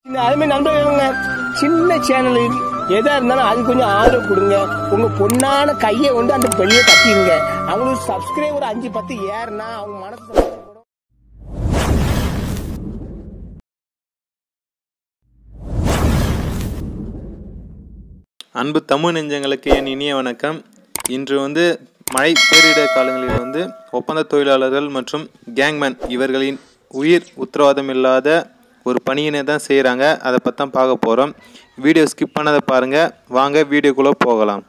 அதுமே நண்பர்கள்ங்க, சின்ன சேனல் எதா இருந்தாலும் அது கொஞ்சம் ஆதரவு கொடுங்க. உங்க பொண்ணான கையை கொண்டு அந்த பெல்லையை தட்டிடுங்க. அவங்களுக்கு சப்ஸ்கிரைபர் 5-10 ஏறுனா அவங்க மனசு சந்தோஷப்படும். அன்பு தமிழ் நெஞ்சங்களுக்கு என் இனிய வணக்கம். இன்று மழை பேரிடர் காலங்களில் ஒப்பந்த தொழிலாளர்கள் மற்றும் கேங்மேன் இவர்களின் உயிர் உத்தரவாதம் இல்லாத ஒரு பணியினை தான் செய்கிறாங்க. அதை பற்றி தான் பார்க்க போகிறோம். வீடியோ ஸ்கிப் பண்ணதை பாருங்கள். வாங்க வீடியோக்குள்ளே போகலாம்.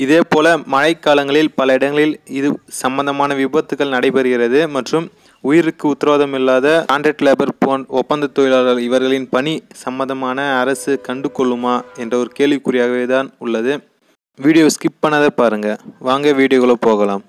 இதே போல் மழைக்காலங்களில் பல இடங்களில் இது சம்பந்தமான விபத்துகள் நடைபெறுகிறது மற்றும் உயிருக்கு உத்தரவாதம் இல்லாத கான்ட்ராக்ட் லேபர் ஒப்பந்த தொழிலாளர்கள் இவர்களின் பணி சம்பந்தமான அரசு கண்டு கொள்ளுமா என்ற ஒரு கேள்விக்குறியாகவே தான் உள்ளது. வீடியோ ஸ்கிப் பண்ணதை பாருங்கள். வாங்க வீடியோக்குள்ளே போகலாம்.